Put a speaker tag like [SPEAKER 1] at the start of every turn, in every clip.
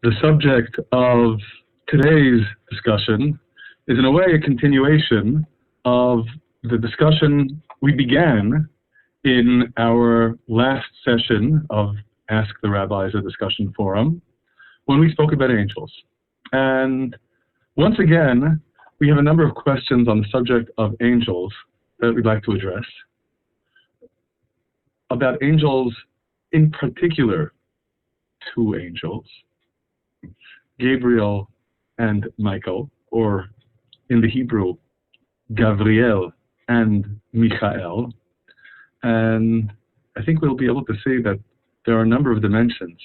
[SPEAKER 1] The subject of today's discussion is in a way a continuation of the discussion we began in our last session of Ask the Rabbis, a discussion forum, when we spoke about angels. And once again, we have a number of questions on the subject of angels that we'd like to address. About angels, in particular, two angels, Gabriel and Michael, or in the Hebrew, Gabriel and Michael. And I think we'll be able to see that there are a number of dimensions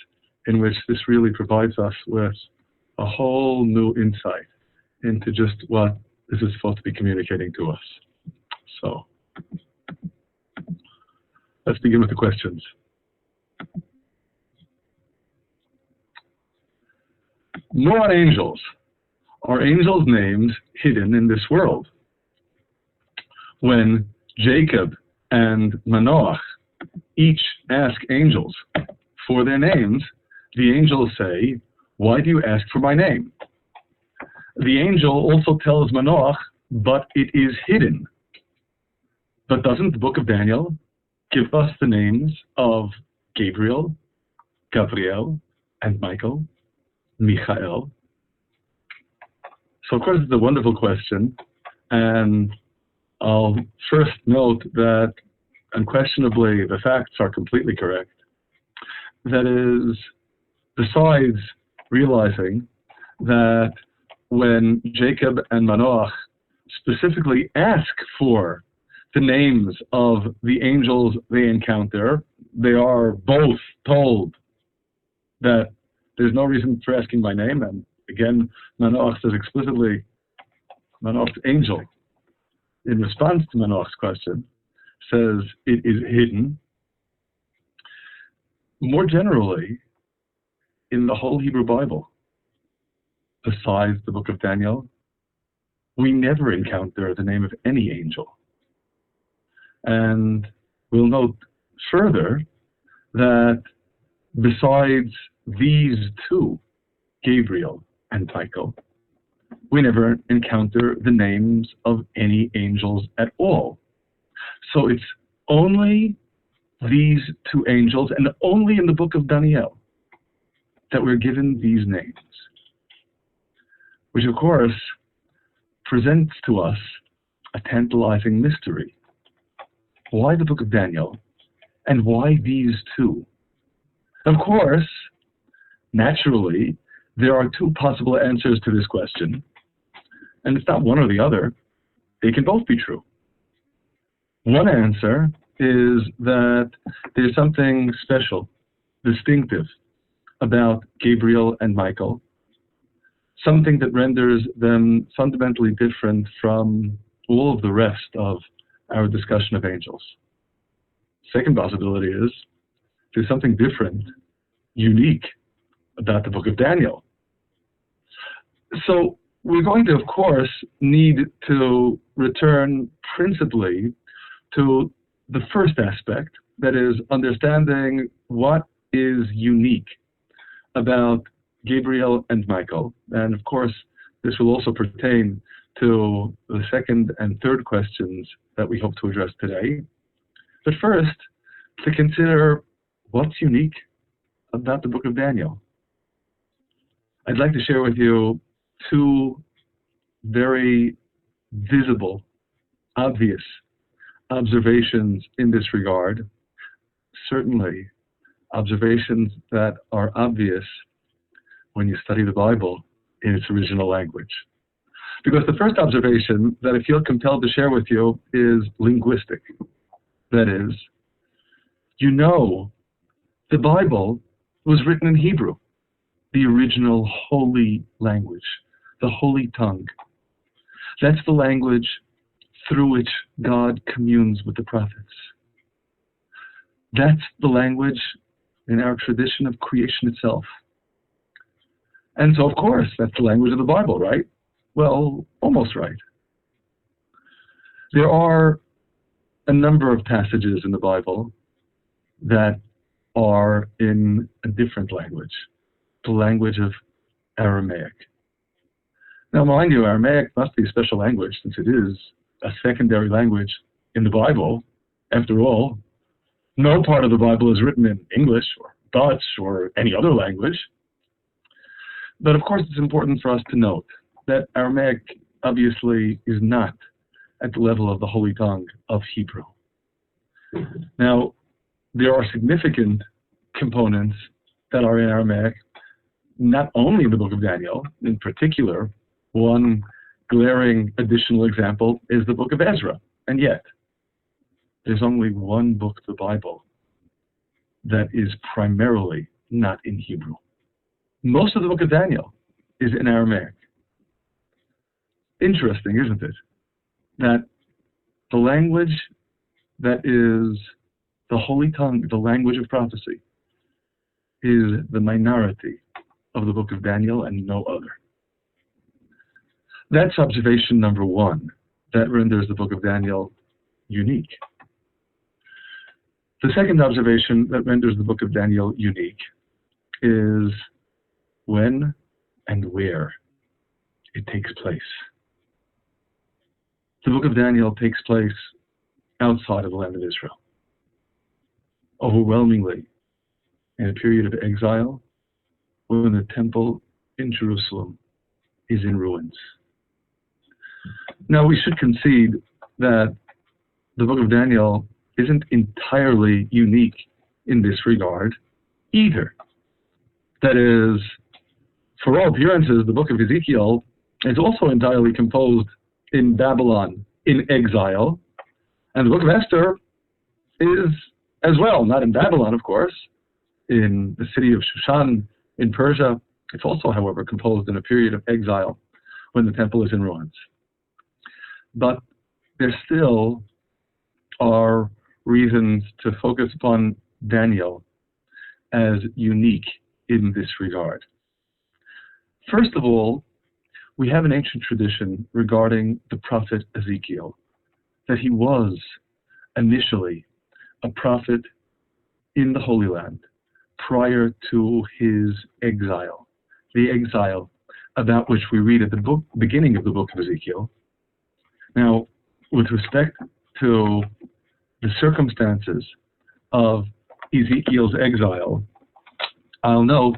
[SPEAKER 1] in which this really provides us with a whole new insight into just what this is supposed to be communicating to us. So, let's begin with the questions. More on angels. Are angels' names hidden in this world? When Jacob and Manoah each ask angels for their names, the angels say, "Why do you ask for my name?" The angel also tells Manoah, "But it is hidden." But doesn't the book of Daniel give us the names of Gabriel, and Michael, Michael? So of course it's a wonderful question, and I'll first note that unquestionably the facts are completely correct. That is, besides realizing that when Jacob and Manoah specifically ask for the names of the angels they encounter, they are both told that there's no reason for asking my name. And again, Manoah says explicitly, Manoah's angel, in response to Manoah's question, says it is hidden. More generally, in the whole Hebrew Bible, besides the book of Daniel, we never encounter the name of any angel. And we'll note further that besides these two, Gabriel and Michael, we never encounter the names of any angels at all. So it's only these two angels, and only in the book of Daniel, that we're given these names, which of course presents to us a tantalizing mystery. Why the book of Daniel, and why these two? Of course, naturally, there are two possible answers to this question, and it's not one or the other. They can both be true. One answer is that there's something special, distinctive about Gabriel and Michael, something that renders them fundamentally different from all of the rest of our discussion of angels. Second possibility is there's something different, unique about the book of Daniel. So we're going to, of course, need to return principally to the first aspect, that is understanding what is unique about Gabriel and Michael. And of course, this will also pertain to the second and third questions that we hope to address today. But first, to consider what's unique about the book of Daniel. I'd like to share with you two very visible, obvious observations in this regard. Certainly, observations that are obvious when you study the Bible in its original language. Because the first observation that I feel compelled to share with you is linguistic. That is, you know, the Bible was written in Hebrew, the original holy language, the holy tongue. That's the language through which God communes with the prophets. That's the language in our tradition of creation itself. And so, of course, that's the language of the Bible, right? Well, almost right. There are a number of passages in the Bible that are in a different language. the language of Aramaic. Now, mind you, Aramaic must be a special language since it is a secondary language in the Bible. After all, no part of the Bible is written in English or Dutch or any other language. But of course, it's important for us to note that Aramaic obviously is not at the level of the Holy Tongue of Hebrew. Now, there are significant components that are in Aramaic, not only in the book of Daniel. In particular, one glaring additional example is the book of Ezra. And yet, there's only one book of the Bible that is primarily not in Hebrew. Most of the book of Daniel is in Aramaic. Interesting, isn't it? That the language that is the Holy Tongue, the language of prophecy, is the minority of the book of Daniel and no other. That's observation number one that renders the book of Daniel unique. The second observation that renders the book of Daniel unique is when and where it takes place. The book of Daniel takes place outside of the land of Israel, overwhelmingly in a period of exile when the temple in Jerusalem is in ruins. Now, we should concede that the book of Daniel isn't entirely unique in this regard either. That is, for all appearances, the book of Ezekiel is also entirely composed in Babylon, in exile, and the book of Esther is as well, not in Babylon, of course, in the city of Shushan in Persia. It's also, however, composed in a period of exile when the temple is in ruins. But there still are reasons to focus upon Daniel as unique in this regard. First of all, we have an ancient tradition regarding the prophet Ezekiel, that he was initially a prophet in the Holy Land prior to his exile, the exile about which we read at the beginning of the book of Ezekiel. Now, with respect to the circumstances of Ezekiel's exile, I'll note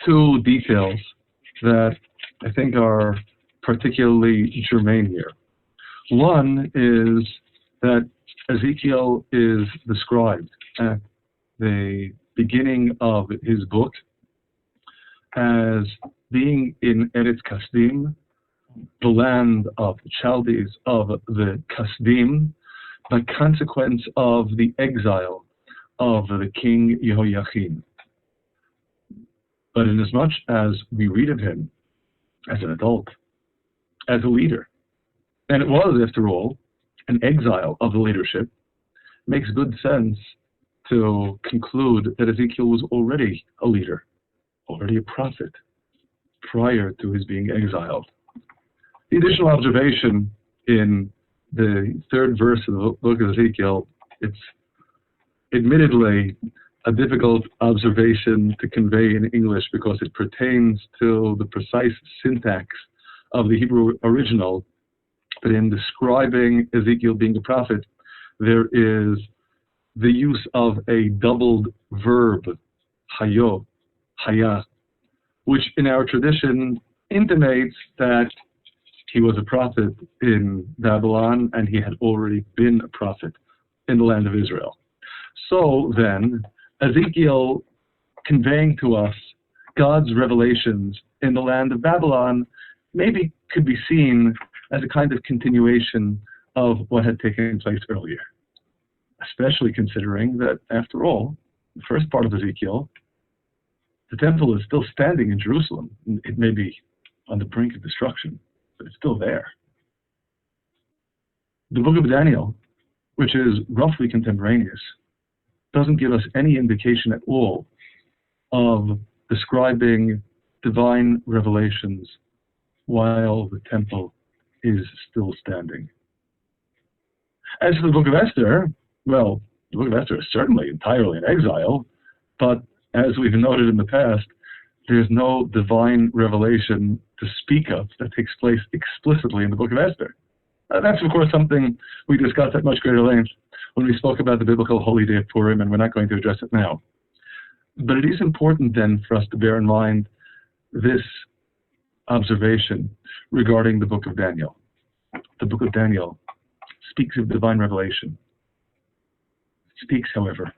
[SPEAKER 1] two details that I think are particularly germane here. One is that Ezekiel is described at the beginning of his book as being in Eretz Kasdim, the land of the Chaldees, of the Kasdim, by consequence of the exile of the king Yehoiachin. But inasmuch as we read of him as an adult, as a leader, and it was, after all, an exile of the leadership, it makes good sense to conclude that Ezekiel was already a leader, already a prophet, prior to his being exiled. The additional observation in the third verse of the book of Ezekiel, it's admittedly a difficult observation to convey in English because it pertains to the precise syntax of the Hebrew original. But in describing Ezekiel being a prophet, there is the use of a doubled verb, hayo, haya, which in our tradition intimates that he was a prophet in Babylon and he had already been a prophet in the land of Israel. So then, Ezekiel conveying to us God's revelations in the land of Babylon maybe could be seen as a kind of continuation of what had taken place earlier, especially considering that, after all, the first part of Ezekiel, the temple is still standing in Jerusalem. It may be on the brink of destruction, but it's still there. The book of Daniel, which is roughly contemporaneous, doesn't give us any indication at all of describing divine revelations while the temple is still standing. As for the book of Esther, well, the book of Esther is certainly entirely in exile, but as we've noted in the past, there's no divine revelation to speak of that takes place explicitly in the book of Esther. That's, of course, something we discussed at much greater length when we spoke about the biblical holy day of Purim, and we're not going to address it now. But it is important then for us to bear in mind this observation regarding the book of Daniel. The book of Daniel speaks of divine revelation. It speaks, however,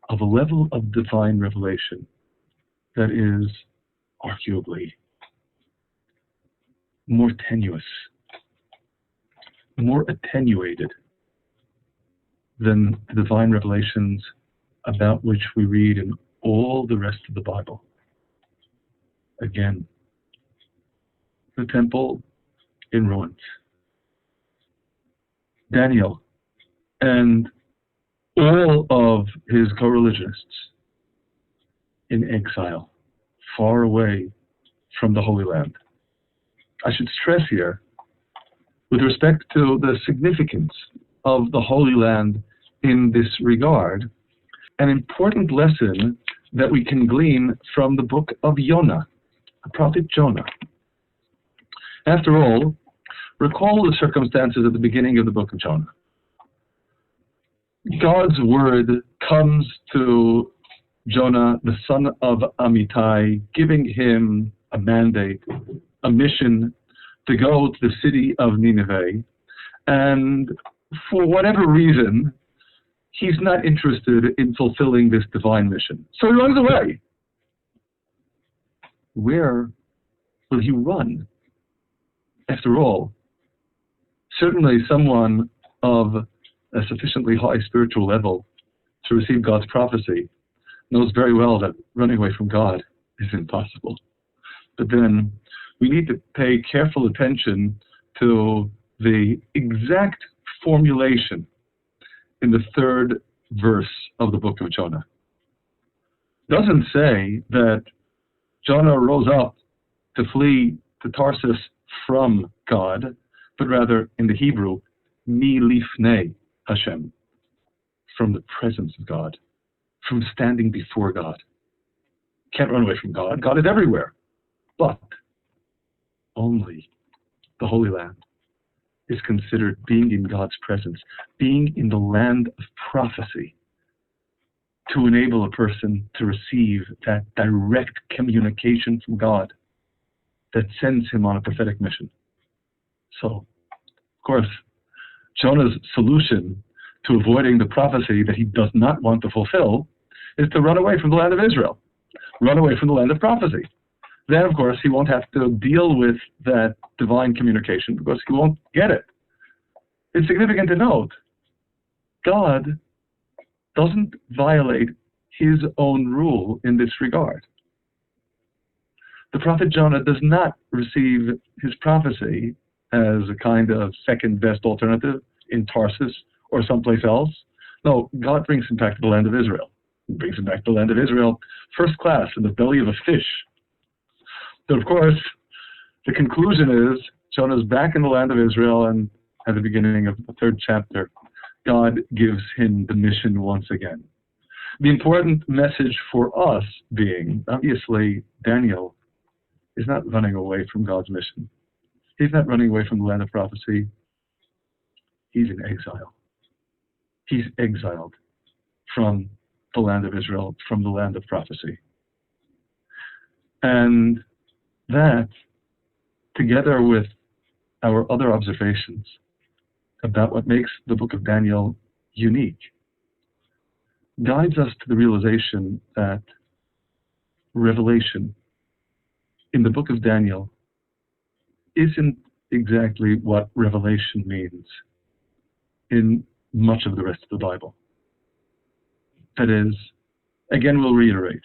[SPEAKER 1] of a level of divine revelation that is arguably more tenuous, more attenuated than the divine revelations about which we read in all the rest of the Bible. Again, the temple in ruins. Daniel and all of his co-religionists in exile, far away from the Holy Land. I should stress here, with respect to the significance of the Holy Land in this regard, an important lesson that we can glean from the book of Jonah, the prophet Jonah. After all, recall the circumstances at the beginning of the book of Jonah. God's word comes to Jonah, the son of Amittai, giving him a mandate, a mission to go to the city of Nineveh. And for whatever reason, he's not interested in fulfilling this divine mission. So he runs away. Where will he run? After all, certainly someone of a sufficiently high spiritual level to receive God's prophecy knows very well that running away from God is impossible. But then we need to pay careful attention to the exact formulation in the third verse of the book of Jonah. It doesn't say that Jonah rose up to flee to Tarsus from God, but rather in the Hebrew, mi lifnei Hashem, from the presence of God, from standing before God. Can't run away from God. God is everywhere. But only the Holy Land is considered being in God's presence, being in the land of prophecy, to enable a person to receive that direct communication from God that sends him on a prophetic mission. So, of course, Jonah's solution to avoiding the prophecy that he does not want to fulfill is to run away from the land of Israel, run away from the land of prophecy. Then, of course, he won't have to deal with that divine communication because he won't get it. It's significant to note, God doesn't violate his own rule in this regard. The prophet Jonah does not receive his prophecy as a kind of second best alternative in Tarsus or someplace else. No, God brings him back to the land of Israel. He brings him back to the land of Israel, first class, in the belly of a fish. But of course, the conclusion is Jonah's back in the land of Israel, and at the beginning of the third chapter, God gives him the mission once again. The important message for us being, obviously, Daniel is not running away from God's mission. He's not running away from the land of prophecy. He's in exile. He's exiled from the land of Israel, from the land of prophecy. And that, together with our other observations about what makes the book of Daniel unique, guides us to the realization that revelation in the book of Daniel isn't exactly what revelation means in much of the rest of the Bible. That is, again, we'll reiterate,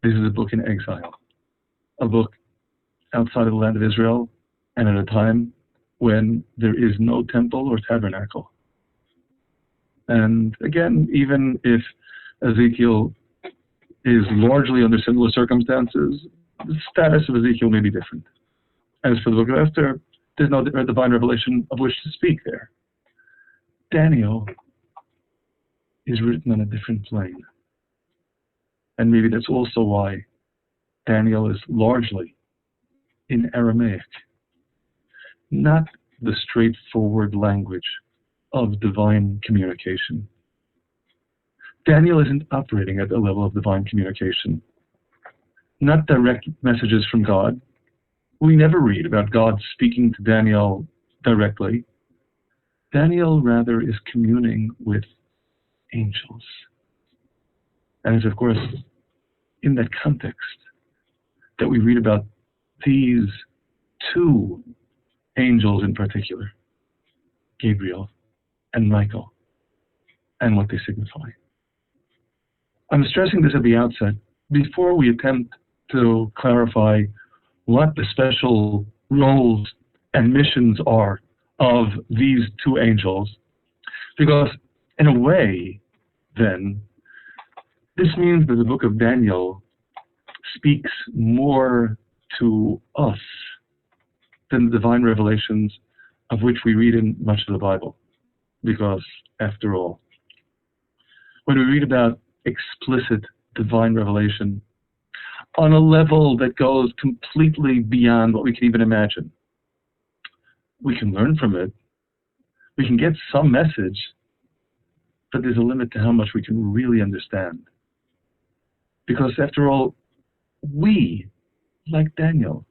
[SPEAKER 1] this is a book in exile, a book outside of the land of Israel, and at a time when there is no temple or tabernacle. And again, even if Ezekiel is largely under similar circumstances, the status of Ezekiel may be different. As for the book of Esther, there's no divine revelation of which to speak there. Daniel is written on a different plane. And maybe that's also why Daniel is largely in Aramaic, not the straightforward language of divine communication. Daniel isn't operating at the level of divine communication, not direct messages from God. We never read about God speaking to Daniel directly. Daniel rather is communing with angels. And it's, of course, in that context that we read about these two angels in particular, Gabriel and Michael, and what they signify. I'm stressing this at the outset before we attempt to clarify what the special roles and missions are of these two angels, because in a way, then, this means that the book of Daniel speaks more to us than the divine revelations of which we read in much of the Bible. Because, after all, when we read about explicit divine revelation on a level that goes completely beyond what we can even imagine, we can learn from it, we can get some message, but there's a limit to how much we can really understand. Because, after all, we, like Daniel,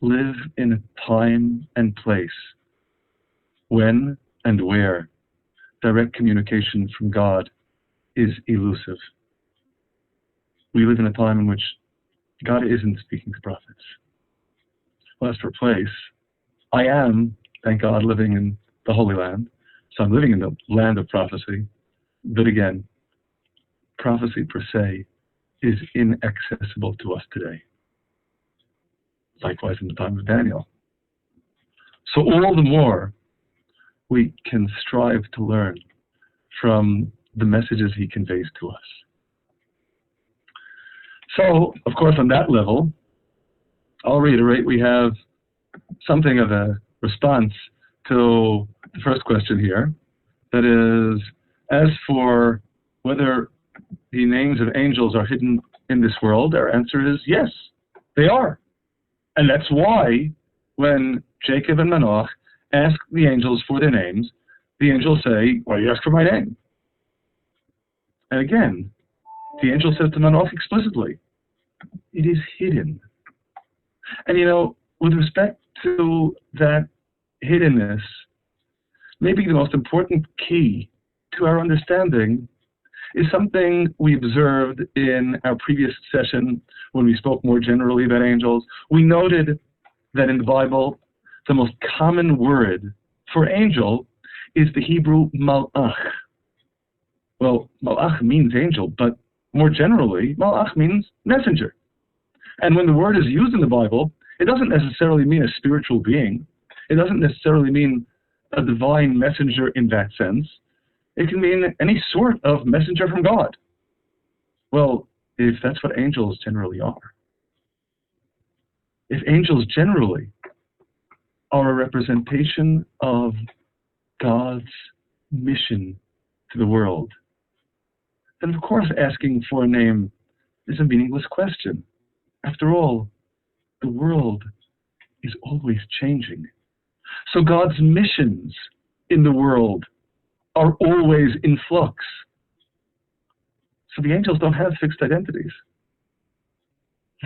[SPEAKER 1] live in a time and place when and where direct communication from God is elusive. We live in a time in which God isn't speaking to prophets. Well, as for place, I am, thank God, living in the Holy Land, so I'm living in the land of prophecy. But again, prophecy per se is inaccessible to us today. Likewise in the time of Daniel. So all the more we can strive to learn from the messages he conveys to us. So, of course, on that level, I'll reiterate, we have something of a response to the first question here. That is, as for whether the names of angels are hidden in this world, our answer is yes, they are. And that's why when Jacob and Manoah ask the angels for their names, the angels say, "Why do you ask for my name?" And again, the angel says to Manoah explicitly, it is hidden. And with respect to that hiddenness, maybe the most important key to our understanding is something we observed in our previous session when we spoke more generally about angels. We noted that in the Bible, the most common word for angel is the Hebrew malach. Well, malach means angel, but more generally, malach means messenger. And when the word is used in the Bible, it doesn't necessarily mean a spiritual being. It doesn't necessarily mean a divine messenger in that sense. It can mean any sort of messenger from God. Well, if that's what angels generally are. If angels generally are a representation of God's mission to the world, then of course asking for a name is a meaningless question. After all, the world is always changing. So God's missions in the world are always in flux. So the angels don't have fixed identities.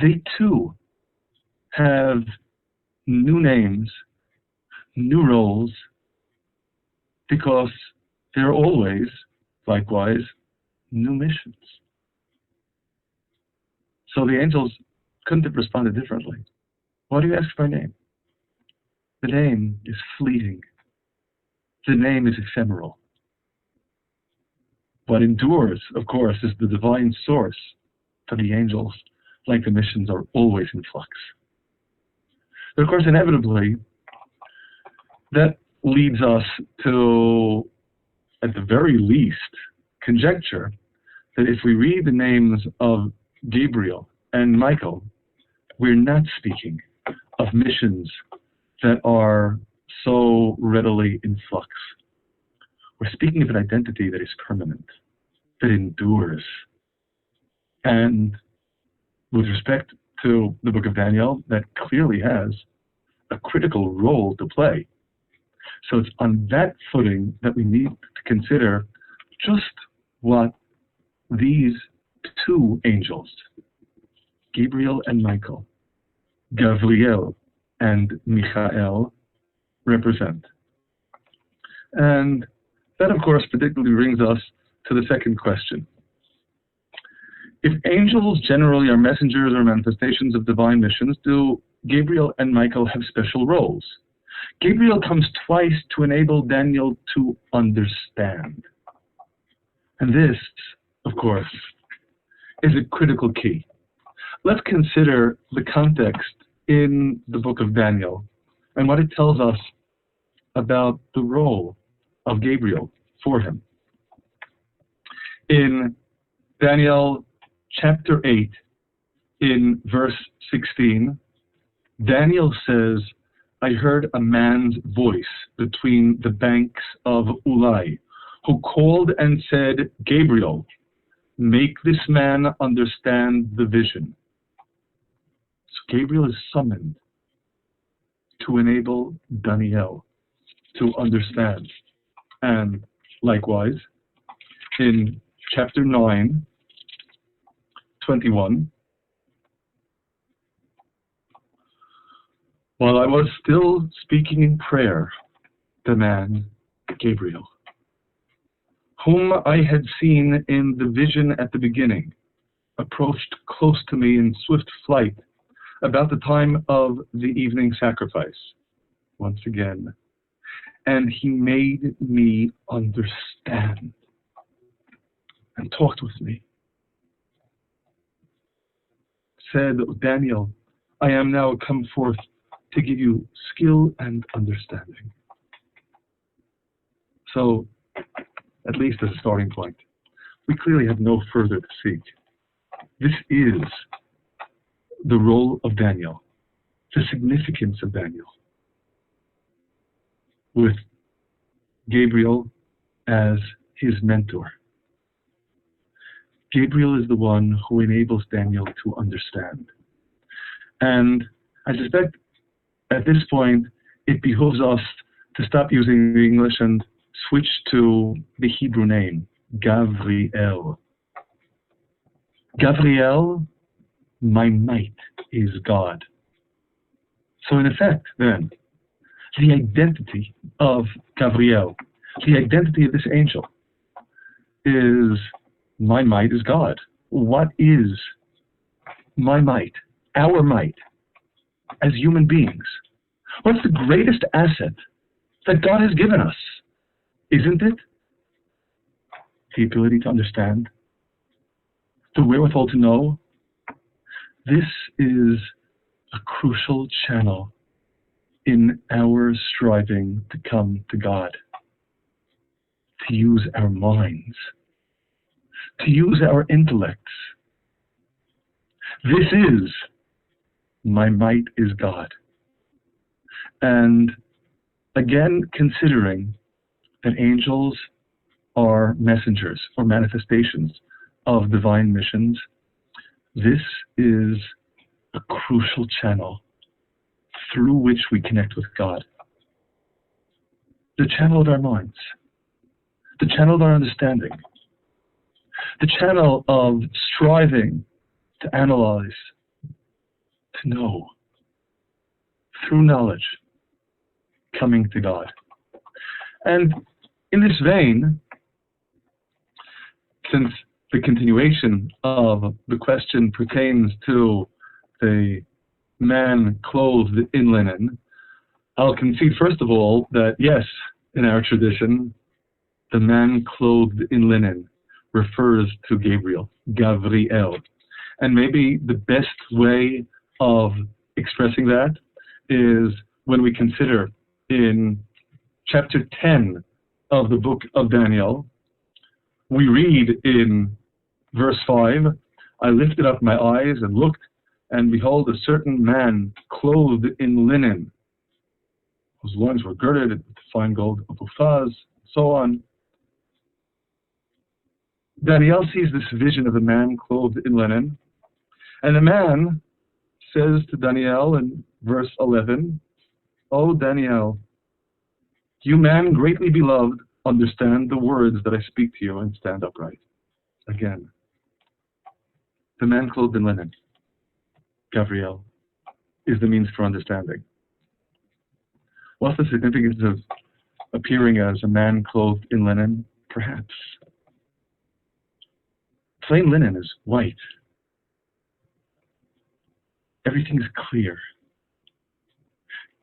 [SPEAKER 1] They too have new names, new roles, because there are always, likewise, new missions. So the angels couldn't have responded differently. Why do you ask for my name? The name is fleeting. The name is ephemeral. What endures, of course, is the divine source. For the angels, like the missions, are always in flux. But of course, inevitably, that leads us to, at the very least, conjecture that if we read the names of Gabriel and Michael, we're not speaking of missions that are so readily in flux. We're speaking of an identity that is permanent, that endures. And with respect to the book of Daniel, that clearly has a critical role to play. So it's on that footing that we need to consider just what these two angels, Gabriel and Michael, Gabriel and Michael, represent. And that, of course, particularly brings us to the second question. If angels generally are messengers or manifestations of divine missions, do Gabriel and Michael have special roles? Gabriel comes twice to enable Daniel to understand. And this, of course, is a critical key. Let's consider the context in the book of Daniel and what it tells us about the role of Gabriel for him. In Daniel chapter 8, in verse 16, Daniel says, I heard a man's voice between the banks of Ulai, who called and said, Gabriel, make this man understand the vision. So Gabriel is summoned to enable Daniel to understand. And likewise, in chapter 9, 21, while I was still speaking in prayer, the man, Gabriel, whom I had seen in the vision at the beginning, approached close to me in swift flight about the time of the evening sacrifice, once again, and he made me understand and talked with me. Said, Daniel, I am now come forth to give you skill and understanding. So, at least as a starting point, we clearly have no further to seek. This is the role of Daniel, the significance of Daniel, with Gabriel as his mentor. Gabriel is the one who enables Daniel to understand. And I suspect at this point, it behooves us to stop using the English and switch to the Hebrew name, Gabriel. Gabriel, my might is God. So in effect, then, the identity of Gabriel, the identity of this angel, is my might is God. What is my might, our might, as human beings? What's the greatest asset that God has given us? Isn't it the ability to understand, the wherewithal to know? This is a crucial channel in our striving to come to God, to use our minds, to use our intellects. This is my might is God. And again, considering that angels are messengers or manifestations of divine missions, this is a crucial channel through which we connect with God. The channel of our minds, the channel of our understanding, the channel of striving to analyze, to know, through knowledge, coming to God. And in this vein, since the continuation of the question pertains to the man clothed in linen, I'll concede first of all that yes, in our tradition, the man clothed in linen refers to Gabriel, Gabriel. And maybe the best way of expressing that is when we consider in chapter 10 of the book of Daniel, we read in verse 5, I lifted up my eyes and looked, and behold, a certain man clothed in linen, whose loins were girded with fine gold of Uphaz, and so on. Daniel sees this vision of a man clothed in linen, and the man says to Daniel in verse 11, "O Daniel, you man greatly beloved, understand the words that I speak to you and stand upright." Again, the man clothed in linen, Gabriel, is the means for understanding. What's the significance of appearing as a man clothed in linen? Perhaps. Plain linen is white. Everything's clear.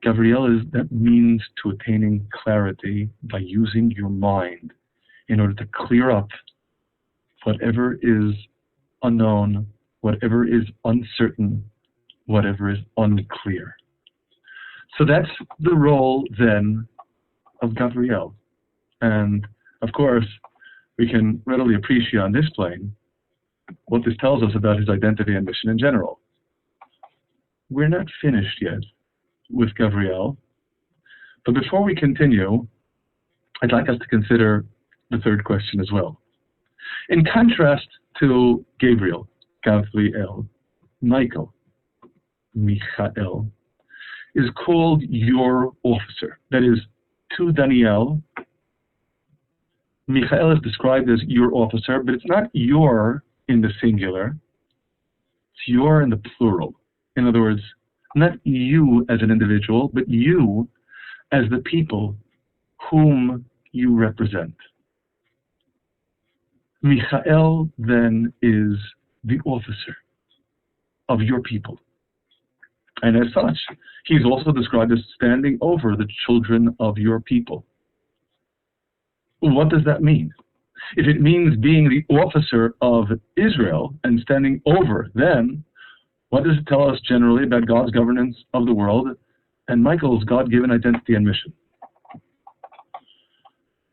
[SPEAKER 1] Gabriel is that means to attaining clarity by using your mind in order to clear up whatever is unknown, whatever is uncertain, whatever is unclear. So that's the role then of Gabriel. And of course, we can readily appreciate on this plane what this tells us about his identity and mission in general. We're not finished yet with Gabriel, but before we continue, I'd like us to consider the third question as well. In contrast to Gabriel, Michael, Michael, is called your officer. That is, to Daniel, Michael is described as your officer, but it's not your in the singular, it's your in the plural. In other words, not you as an individual, but you as the people whom you represent. Michael then is the officer of your people. And as such, he's also described as standing over the children of your people. What does that mean? If it means being the officer of Israel and standing over them, what does it tell us generally about God's governance of the world and Michael's God-given identity and mission?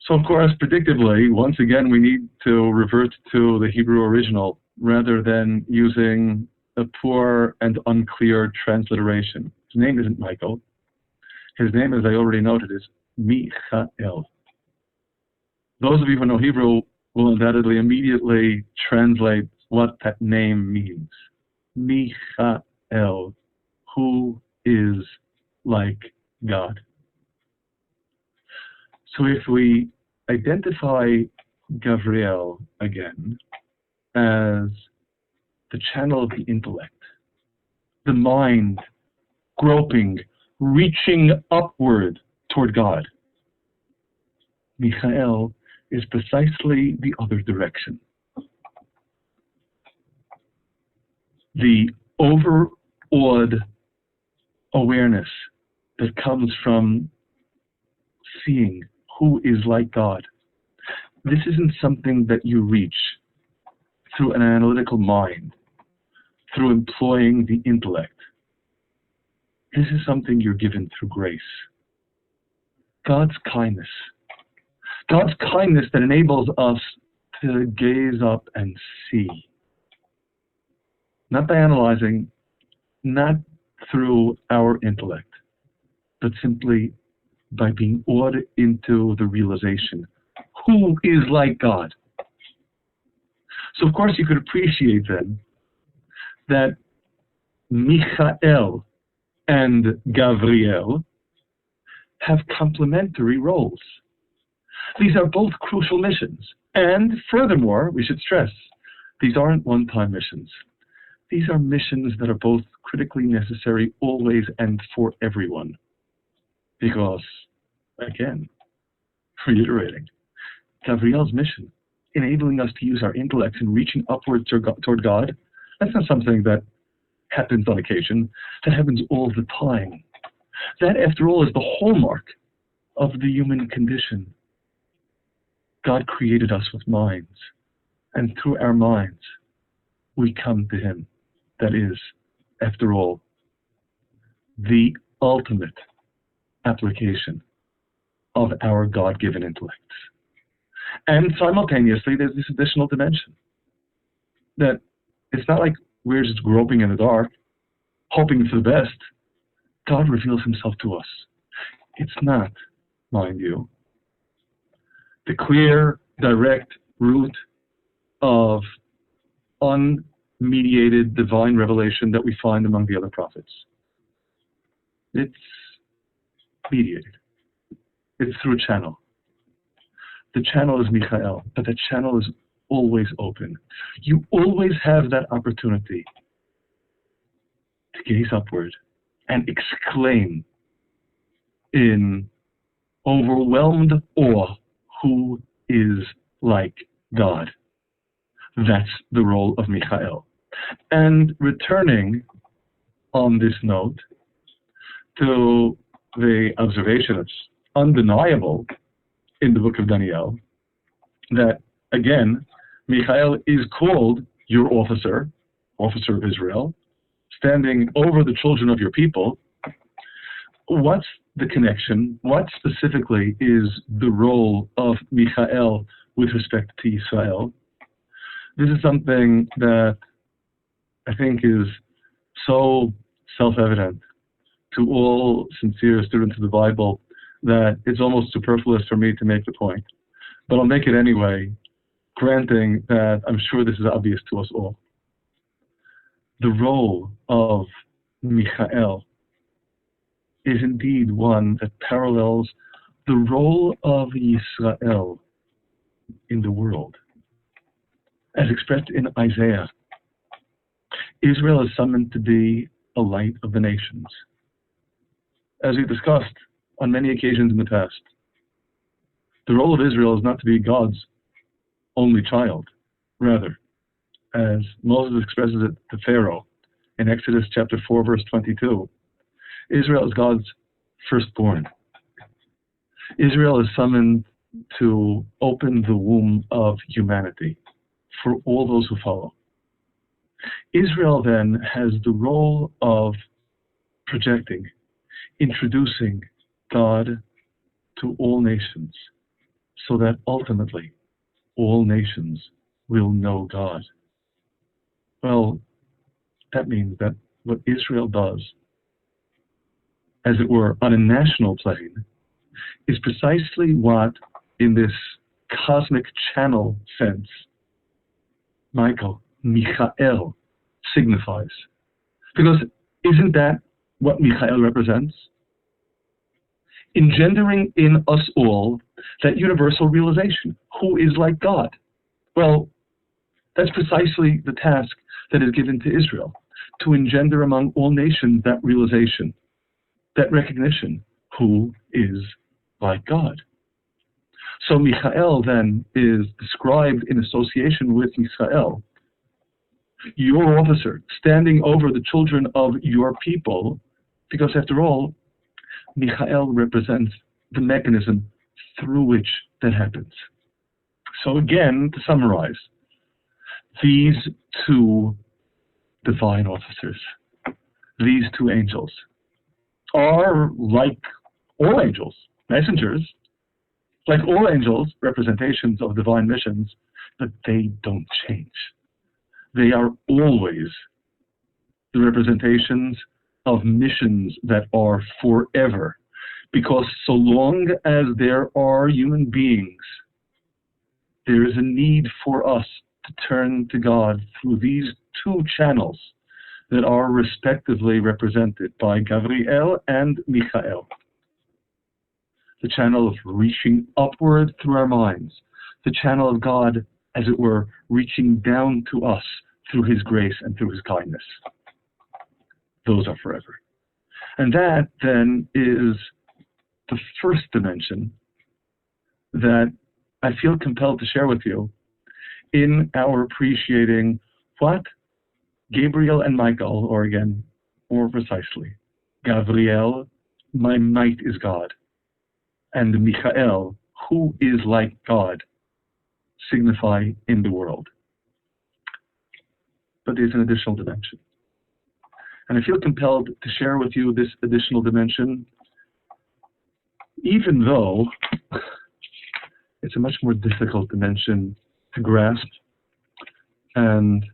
[SPEAKER 1] So, of course, predictably, once again, we need to revert to the Hebrew original rather than using a poor and unclear transliteration. His name isn't Michael. His name, as I already noted, is Michael. Those of you who know Hebrew will undoubtedly immediately translate what that name means. Michael, who is like God. So if we identify Gabriel again as the channel of the intellect, the mind groping, reaching upward toward God, Michael is precisely the other direction. The overawed awareness that comes from seeing who is like God. This isn't something that you reach through an analytical mind, through employing the intellect. This is something you're given through grace. God's kindness. God's kindness that enables us to gaze up and see. Not by analyzing, not through our intellect, but simply by being awed into the realization, who is like God? So of course you could appreciate then that Michael and Gabriel have complementary roles. These are both crucial missions. And furthermore, we should stress, these aren't one-time missions. These are missions that are both critically necessary always and for everyone. Because, again, reiterating, Gabriel's mission, enabling us to use our intellects and reaching upwards toward God, that's not something that happens on occasion. That happens all the time. That, after all, is the hallmark of the human condition. God created us with minds, and through our minds, we come to Him. That is, after all, the ultimate application of our God-given intellects. And simultaneously, there's this additional dimension that it's not like we're just groping in the dark, hoping for the best. God reveals Himself to us. It's not, mind you, the clear, direct route of unmediated divine revelation that we find among the other prophets. It's mediated. It's through a channel. The channel is Michael, but the channel is always open. You always have that opportunity to gaze upward and exclaim in overwhelmed awe, who is like God? That's the role of Michael. And returning on this note to the observation that's undeniable in the book of Daniel, that again, Michael is called your officer of Israel, standing over the children of your people. What's the connection? What specifically is the role of Michael with respect to Israel? This is something that I think is so self-evident to all sincere students of the Bible that it's almost superfluous for me to make the point. But I'll make it anyway, granting that I'm sure this is obvious to us all. The role of Michael is indeed one that parallels the role of Israel in the world. As expressed in Isaiah, Israel is summoned to be a light of the nations. As we discussed on many occasions in the past, the role of Israel is not to be God's only child. Rather, as Moses expresses it to Pharaoh in Exodus chapter 4, verse 22, Israel is God's firstborn. Israel is summoned to open the womb of humanity for all those who follow. Israel then has the role of projecting, introducing God to all nations, so that ultimately all nations will know God. Well, that means that what Israel does, as it were, on a national plane, is precisely what, in this cosmic channel sense, Michael signifies. Because isn't that what Michael represents? Engendering in us all that universal realization, who is like God? Well, that's precisely the task that is given to Israel, to engender among all nations that realization, that recognition, who is like God. So Michael then is described in association with Israel, your officer, standing over the children of your people, because after all, Michael represents the mechanism through which that happens. So again, to summarize, these two divine officers, these two angels, are like all angels, messengers, like all angels, representations of divine missions, but they don't change. They are always the representations of missions that are forever, because so long as there are human beings, there is a need for us to turn to God through these two channels that are respectively represented by Gabriel and Michael. The channel of reaching upward through our minds, the channel of God, as it were, reaching down to us through His grace and through His kindness. Those are forever. And that then is the first dimension that I feel compelled to share with you in our appreciating what Gabriel and Michael, or again, more precisely, Gabriel, my might is God, and Michael, who is like God, signify in the world. But there's an additional dimension. And I feel compelled to share with you this additional dimension, even though it's a much more difficult dimension to grasp and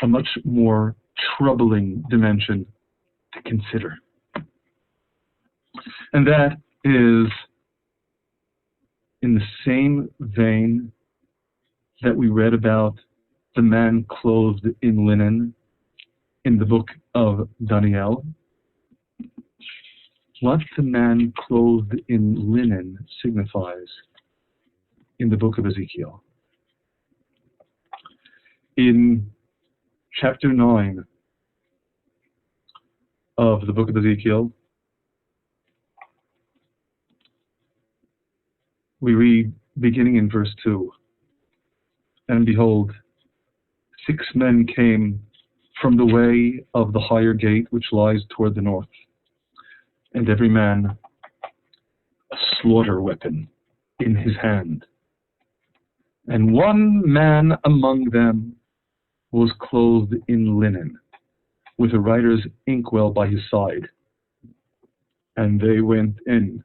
[SPEAKER 1] a much more troubling dimension to consider. And that is in the same vein that we read about the man clothed in linen in the book of Daniel? What the man clothed in linen signifies in the book of Ezekiel? In chapter 9 of the book of Ezekiel, we read, beginning in verse 2, "And behold, 6 men came from the way of the higher gate which lies toward the north, and every man a slaughter weapon in his hand. And one man among them was clothed in linen, with a writer's inkwell by his side. And they went in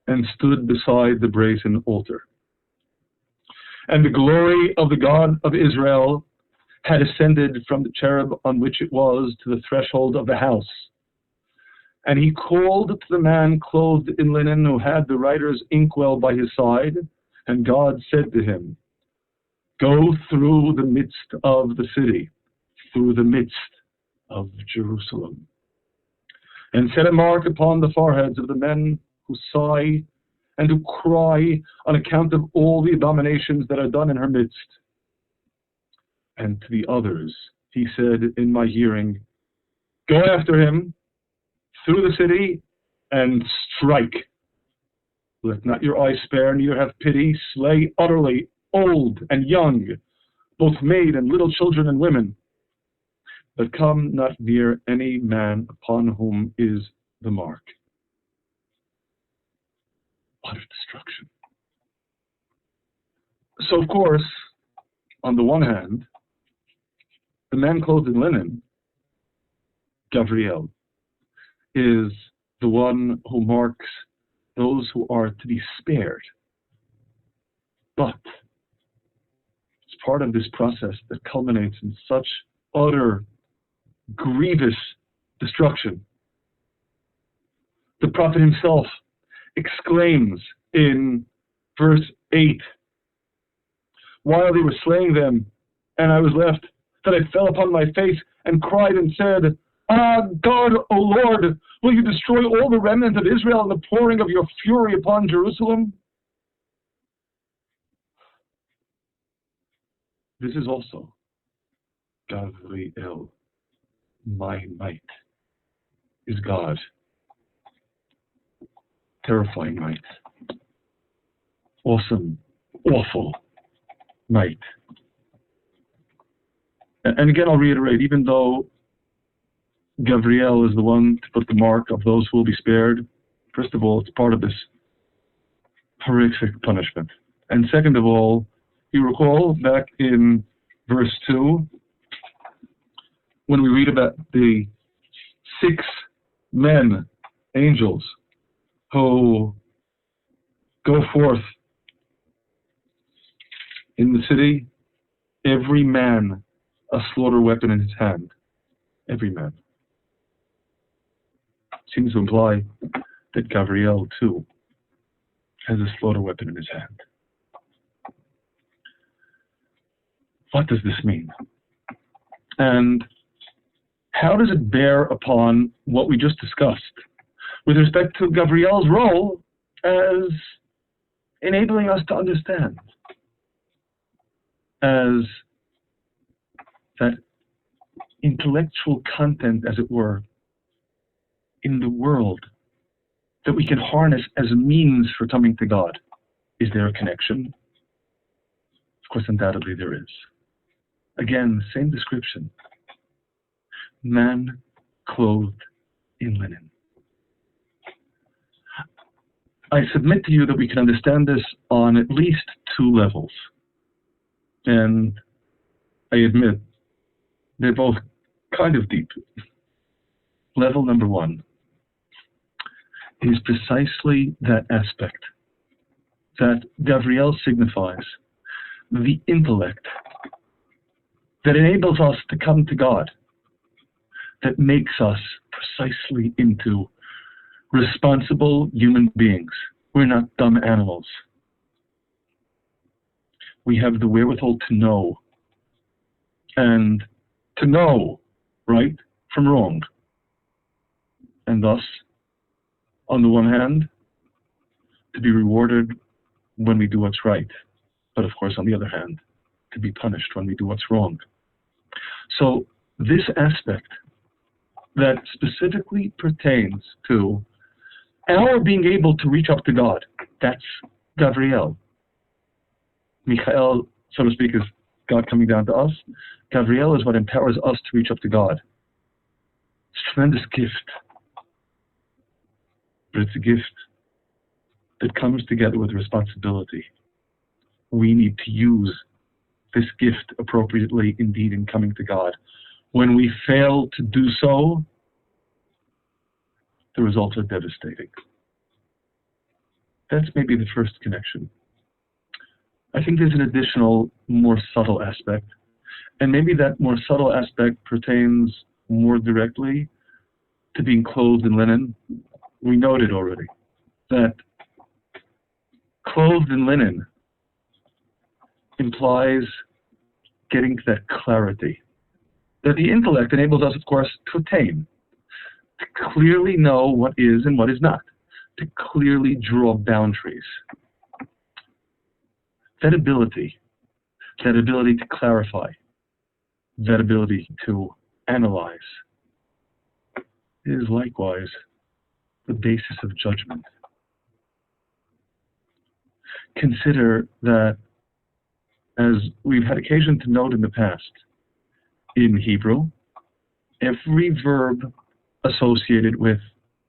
[SPEAKER 1] and stood beside the brazen altar. And the glory of the God of Israel had ascended from the cherub on which it was to the threshold of the house. And he called to the man clothed in linen who had the writer's inkwell by his side, and God said to him, Go through the midst of the city, through the midst of Jerusalem, and set a mark upon the foreheads of the men who sigh and who cry on account of all the abominations that are done in her midst. And to the others he said in my hearing, Go after him through the city and strike. Let not your eye spare, neither have pity. Slay utterly old and young, both maid and little children and women. But come not near any man upon whom is the mark. Utter destruction. So, of course, on the one hand, the man clothed in linen, Gabriel, is the one who marks those who are to be spared. But it's part of this process that culminates in such utter, grievous destruction. The prophet himself exclaims in verse 8, While they were slaying them, and I was left, that I fell upon my face and cried and said, Ah, God, O Lord, will you destroy all the remnant of Israel in the pouring of your fury upon Jerusalem? This is also Gabriel. My might is God. Terrifying might. Awesome, awful might. And again, I'll reiterate, even though Gabriel is the one to put the mark of those who will be spared, first of all, it's part of this horrific punishment. And second of all, you recall back in verse 2, when we read about the 6 men, angels, who go forth in the city, every man a slaughter weapon in his hand. Every man. Seems to imply that Gabriel, too, has a slaughter weapon in his hand. What does this mean? And how does it bear upon what we just discussed with respect to Gabriel's role as enabling us to understand, as that intellectual content, as it were, in the world that we can harness as a means for coming to God? Is there a connection? Of course, undoubtedly there is. Again, same description. Man clothed in linen. I submit to you that we can understand this on at least 2 levels. And I admit, they're both kind of deep. Level number 1 is precisely that aspect that Gabriel signifies, the intellect that enables us to come to God, that makes us precisely into responsible human beings. We're not dumb animals. We have the wherewithal to know and to know right from wrong. And thus, on the one hand, to be rewarded when we do what's right, but of course, on the other hand, to be punished when we do what's wrong. So this aspect that specifically pertains to our being able to reach up to God, that's Gabriel. Michael, so to speak, is God coming down to us. Gabriel is what empowers us to reach up to God. It's a tremendous gift. But it's a gift that comes together with responsibility. We need to use this gift appropriately indeed in coming to God. When we fail to do so, the results are devastating. That's maybe the first connection. I think there's an additional, more subtle aspect, and maybe that more subtle aspect pertains more directly to being clothed in linen. We noted already that clothed in linen implies getting to that clarity that the intellect enables us, of course, to attain, to clearly know what is and what is not, to clearly draw boundaries. That ability to clarify, that ability to analyze is likewise the basis of judgment. Consider that, as we've had occasion to note in the past, in Hebrew, every verb associated with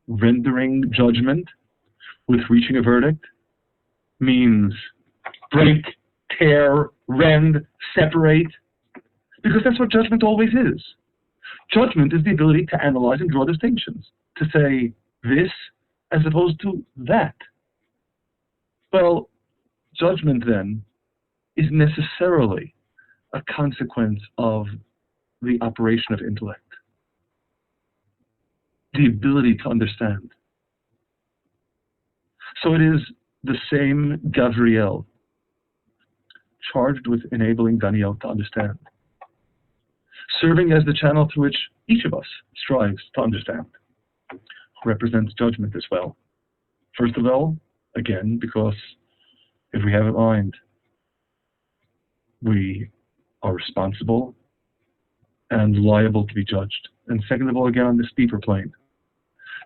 [SPEAKER 1] rendering judgment, with reaching a verdict, means break, tear, rend, separate, because that's what judgment always is. Judgment is the ability to analyze and draw distinctions, to say this as opposed to that. Well, judgment then is necessarily a consequence of the operation of intellect, the ability to understand. So it is the same Gabriel charged with enabling Daniel to understand, serving as the channel through which each of us strives to understand, represents judgment as well. First of all, again, because if we have it in mind, we are responsible and liable to be judged. And second of all, again, on this deeper plane,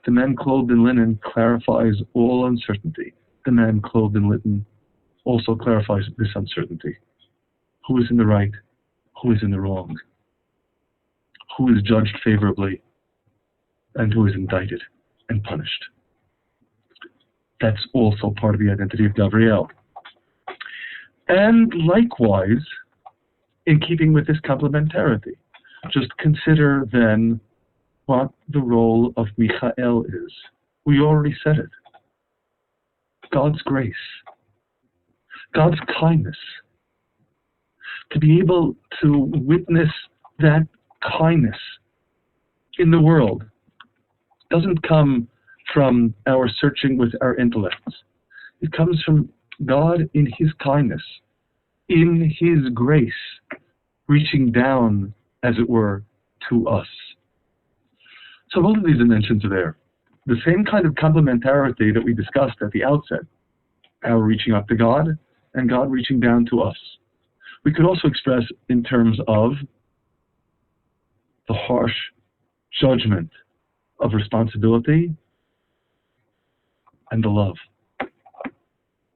[SPEAKER 1] the man clothed in linen clarifies all uncertainty. The man clothed in linen also clarifies this uncertainty. Who is in the right? Who is in the wrong? Who is judged favorably? And who is indicted and punished? That's also part of the identity of Gabriel. And likewise, in keeping with this complementarity, just consider then what the role of Michael is. We already said it. God's grace, God's kindness. To be able to witness that kindness in the world doesn't come from our searching with our intellects. It comes from God in His kindness, in His grace, reaching down, as it were, to us. So both of these dimensions are there. The same kind of complementarity that we discussed at the outset, our reaching up to God and God reaching down to us. We could also express in terms of the harsh judgment of responsibility and the love,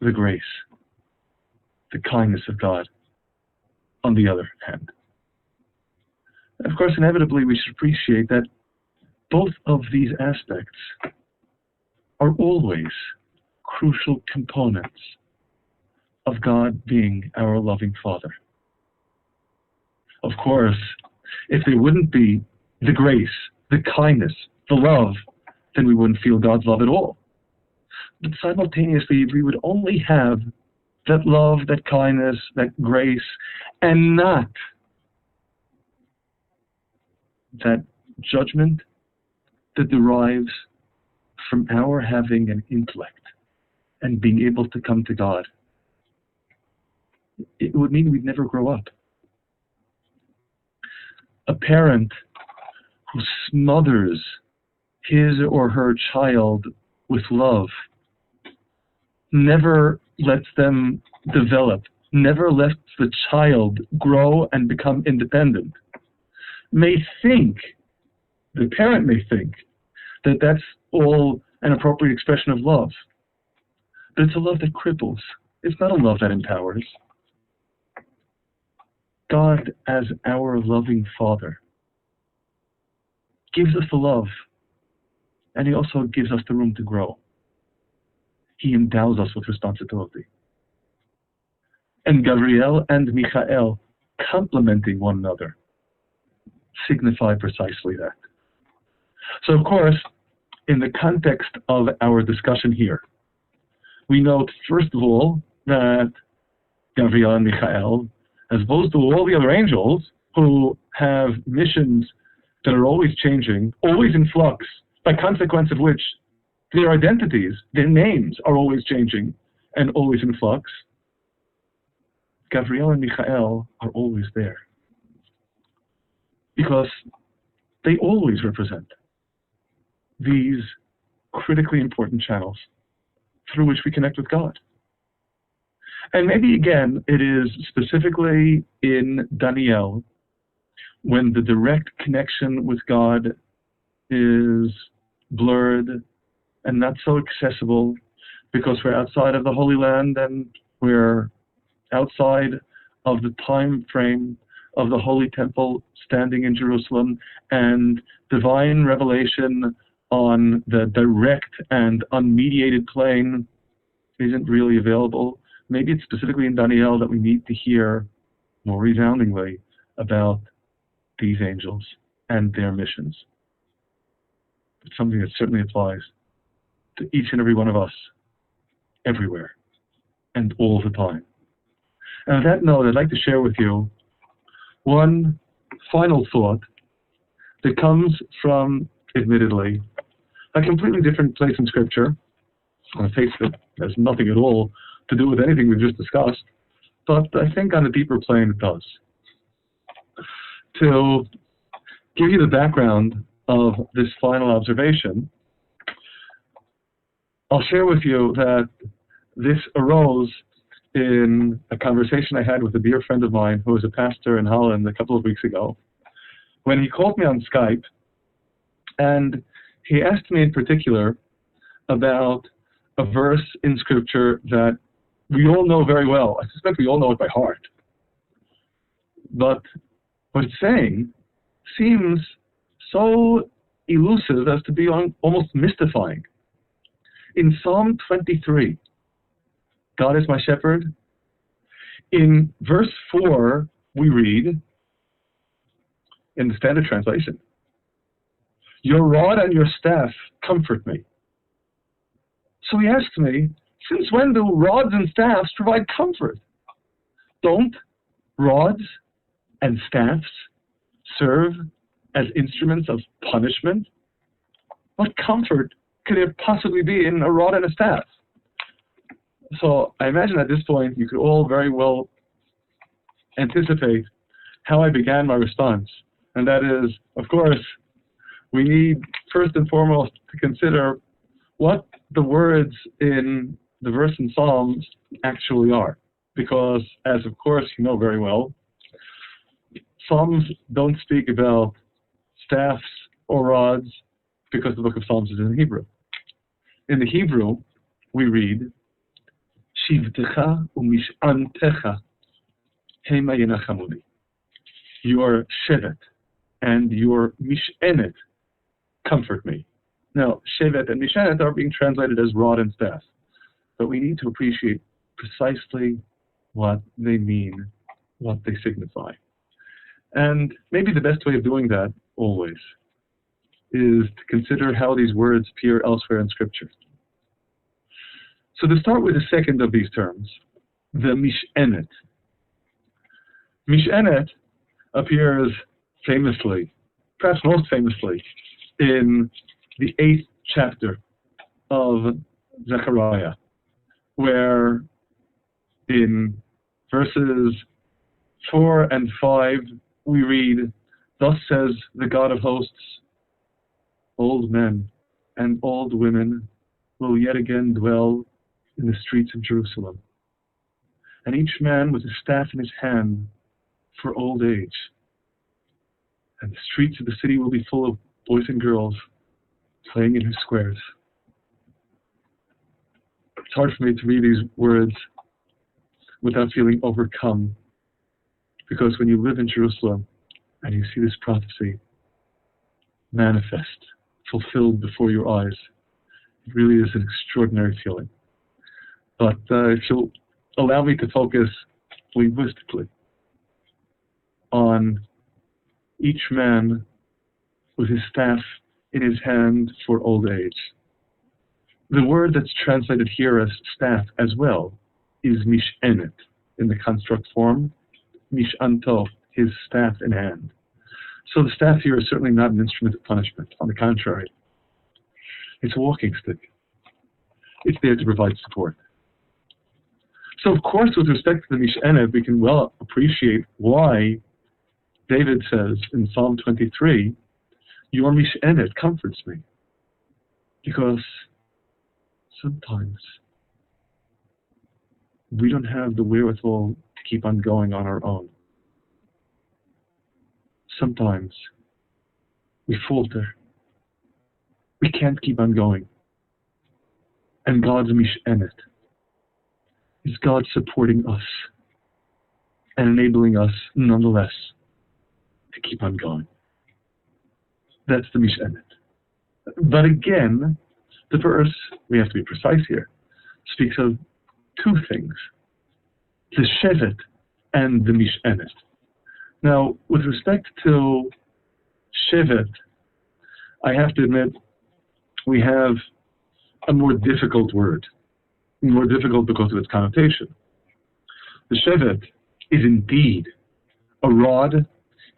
[SPEAKER 1] the grace, the kindness of God on the other hand. And of course, inevitably, we should appreciate that both of these aspects are always crucial components of God being our loving Father. Of course, if there wouldn't be the grace, the kindness, the love, then we wouldn't feel God's love at all. But simultaneously, if we would only have that love, that kindness, that grace, and not that judgment that derives from our having an intellect and being able to come to God, it would mean we'd never grow up. A parent who smothers his or her child with love, never lets them develop, never lets the child grow and become independent, the parent may think that that's all an appropriate expression of love. But it's a love that cripples. It's not a love that empowers. God, as our loving Father, gives us the love, and He also gives us the room to grow. He endows us with responsibility. And Gabriel and Michael, complementing one another, signify precisely that. So, of course, in the context of our discussion here, we note, first of all, that Gabriel and Michael, as opposed to all the other angels who have missions that are always changing, always in flux, by consequence of which their identities, their names are always changing and always in flux, Gabriel and Michael are always there. Because they always represent these critically important channels through which we connect with God. And maybe again, it is specifically in Daniel when the direct connection with God is blurred and not so accessible because we're outside of the Holy Land and we're outside of the time frame of the Holy Temple standing in Jerusalem, and divine revelation on the direct and unmediated plane isn't really available. Maybe it's specifically in Daniel that we need to hear more resoundingly about these angels and their missions. It's something that certainly applies to each and every one of us, everywhere, and all the time. And on that note, I'd like to share with you one final thought that comes from, admittedly, a completely different place in Scripture. On the face of it, has nothing at all to do with anything we've just discussed, but I think on a deeper plane it does. To give you the background of this final observation, I'll share with you that this arose in a conversation I had with a dear friend of mine who was a pastor in Holland a couple of weeks ago, when he called me on Skype, and he asked me in particular about a verse in Scripture that we all know very well. I suspect we all know it by heart. But what it's saying seems so elusive as to be almost mystifying. In Psalm 23, God is my shepherd. In verse 4, we read, in the Standard Translation, your rod and your staff comfort me. So he asks me, since when do rods and staffs provide comfort? Don't rods and staffs serve as instruments of punishment? What comfort could there possibly be in a rod and a staff? So I imagine at this point you could all very well anticipate how I began my response. And that is, of course, we need first and foremost to consider what the words in the verse in Psalms actually are. Because, as of course you know very well, Psalms don't speak about staffs or rods because the book of Psalms is in Hebrew. In the Hebrew, we read, Shivtecha u'mish'antecha hema yenachamuni. Your shevet and your mish'enet comfort me. Now, shevet and mish'enet are being translated as rod and staff, but we need to appreciate precisely what they mean, what they signify. And maybe the best way of doing that, always, is to consider how these words appear elsewhere in Scripture. So to start with the second of these terms, the mish'enet. Mish'enet appears famously, perhaps most famously, in the 8th chapter of Zechariah, where in verses 4 and 5 we read, Thus says the God of hosts, old men and old women will yet again dwell in the streets of Jerusalem, and each man with a staff in his hand for old age. And the streets of the city will be full of boys and girls playing in her squares. It's hard for me to read these words without feeling overcome, because when you live in Jerusalem and you see this prophecy manifest, fulfilled before your eyes, it really is an extraordinary feeling. But if you'll allow me to focus linguistically on each man with his staff in his hand for old age. The word that's translated here as staff as well is mishenet in the construct form, mishanto, his staff in hand. So the staff here is certainly not an instrument of punishment. On the contrary, it's a walking stick. It's there to provide support. So of course, with respect to the mishenet, we can well appreciate why David says in Psalm 23, your mishenet comforts me. Because sometimes we don't have the wherewithal to keep on going on our own. Sometimes we falter. We can't keep on going. And God's mishenet is God supporting us and enabling us nonetheless to keep on going. That's the mishenet. But again, the verse, we have to be precise here, speaks of two things, the shevet and the mishenet. Now, with respect to shevet, I have to admit, we have a more difficult word. More difficult because of its connotation. The shevet is indeed a rod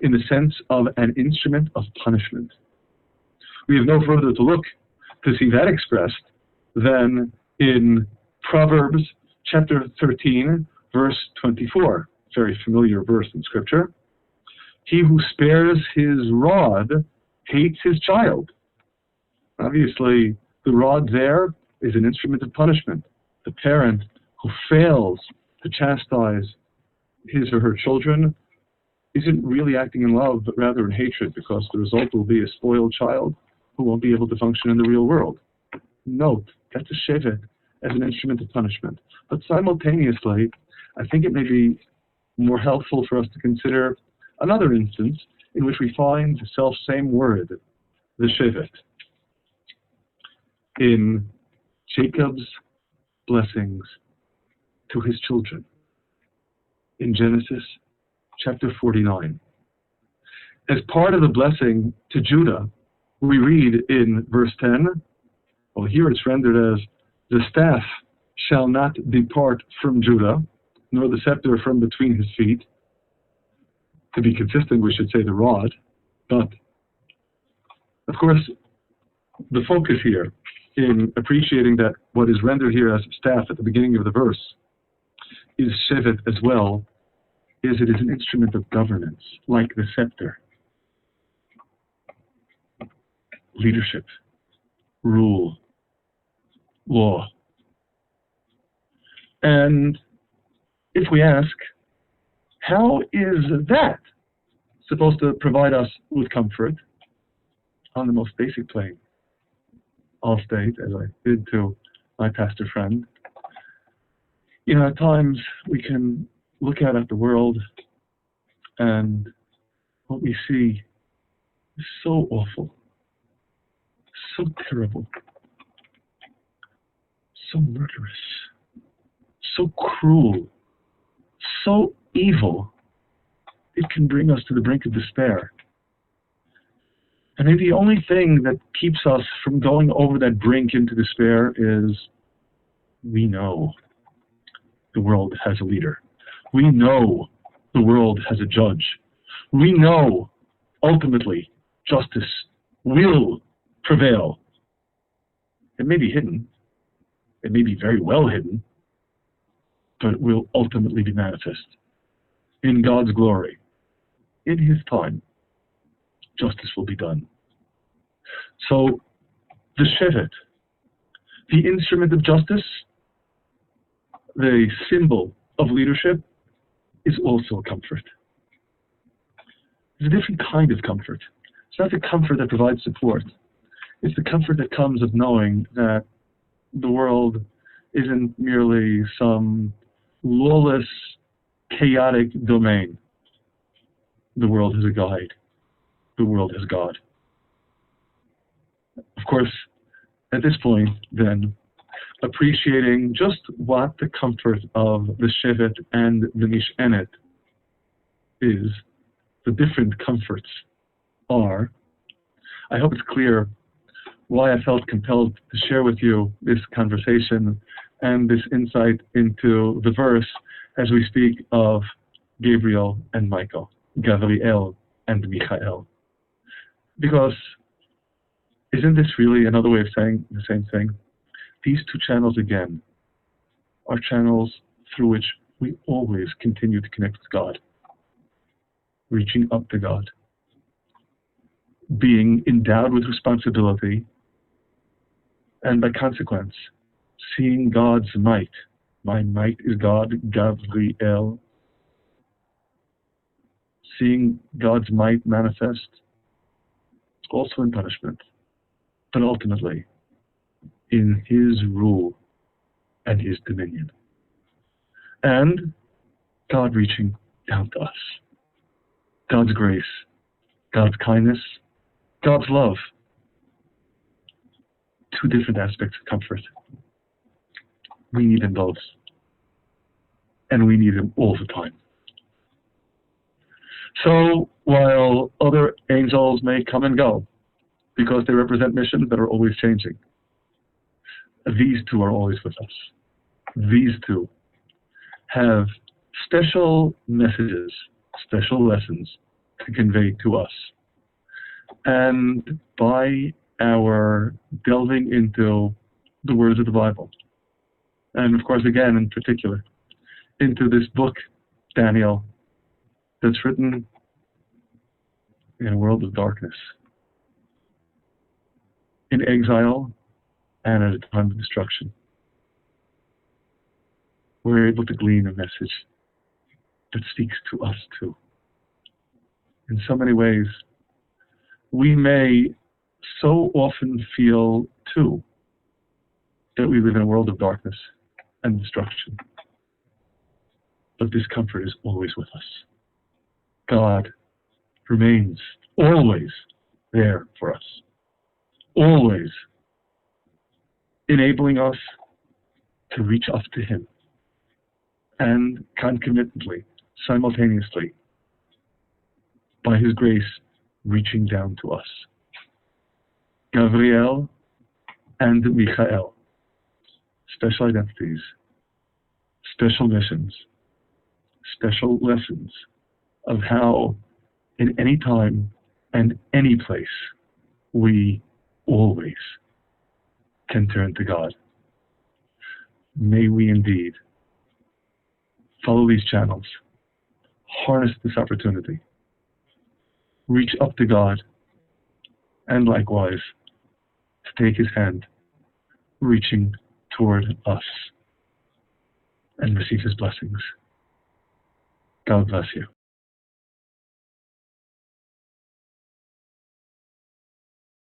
[SPEAKER 1] in the sense of an instrument of punishment. We have no further to look to see that expressed than in Proverbs chapter 13, verse 24. Very familiar verse in Scripture. He who spares his rod hates his child. Obviously, the rod there is an instrument of punishment. The parent who fails to chastise his or her children isn't really acting in love, but rather in hatred, because the result will be a spoiled child who won't be able to function in the real world. Note, that's a shevet as an instrument of punishment. But simultaneously, I think it may be more helpful for us to consider another instance in which we find the self-same word, the shevet, in Jacob's blessings to his children in Genesis chapter 49. As part of the blessing to Judah, we read in verse 10, well, here it's rendered as, the staff shall not depart from Judah, nor the scepter from between his feet. To be consistent, we should say the rod. But, of course, the focus here in appreciating that what is rendered here as staff at the beginning of the verse is shevet as well, is it is an instrument of governance, like the scepter. Leadership, rule, law. And if we ask, how is that supposed to provide us with comfort? On the most basic plane, I'll state, as I did to my pastor friend, at times we can look out at the world and what we see is so awful, so terrible, so murderous, so cruel, so evil, it can bring us to the brink of despair. And maybe the only thing that keeps us from going over that brink into despair is we know the world has a leader. We know the world has a judge. We know, ultimately, justice will prevail. It may be hidden. It may be very well hidden, but it will ultimately be manifest in God's glory, in His time. justice will be done. So the Shevet, the instrument of justice, the symbol of leadership, is also a comfort. It's a different kind of comfort. It's not the comfort that provides support. It's the comfort that comes of knowing that the world isn't merely some lawless, chaotic domain. The world has a guide. The world has God. Of course, at this point, then, appreciating just what the comfort of the Shevet and the Mishenet is, the different comforts are, I hope it's clear why I felt compelled to share with you this conversation and this insight into the verse as we speak of Gabriel and Michael, Gabriel and Michael. Because isn't this really another way of saying the same thing? These two channels, again, are channels through which we always continue to connect with God, reaching up to God, being endowed with responsibility, and by consequence, seeing God's might. My might is God, Gabriel. Seeing God's might manifest, also in punishment, but ultimately in His rule and His dominion. And God reaching down to us. God's grace, God's kindness, God's love. Two different aspects of comfort. We need them both. And we need them all the time. So while other angels may come and go, because they represent missions that are always changing, these two are always with us. These two have special messages, special lessons to convey to us. And by our delving into the words of the Bible, and of course, again, in particular, into this book, Daniel, that's written in a world of darkness, in exile, and at a time of destruction, we're able to glean a message that speaks to us too. In so many ways, we may so often feel too that we live in a world of darkness and destruction. But this comfort is always with us. God remains always there for us, always enabling us to reach up to Him, and concomitantly, simultaneously, by His grace, reaching down to us. Gabriel and Michael, special identities, special missions, special lessons of how in any time and any place we always can turn to God. May we indeed follow these channels, harness this opportunity, reach up to God, and likewise to take His hand, reaching toward us, and receive His blessings. God bless you.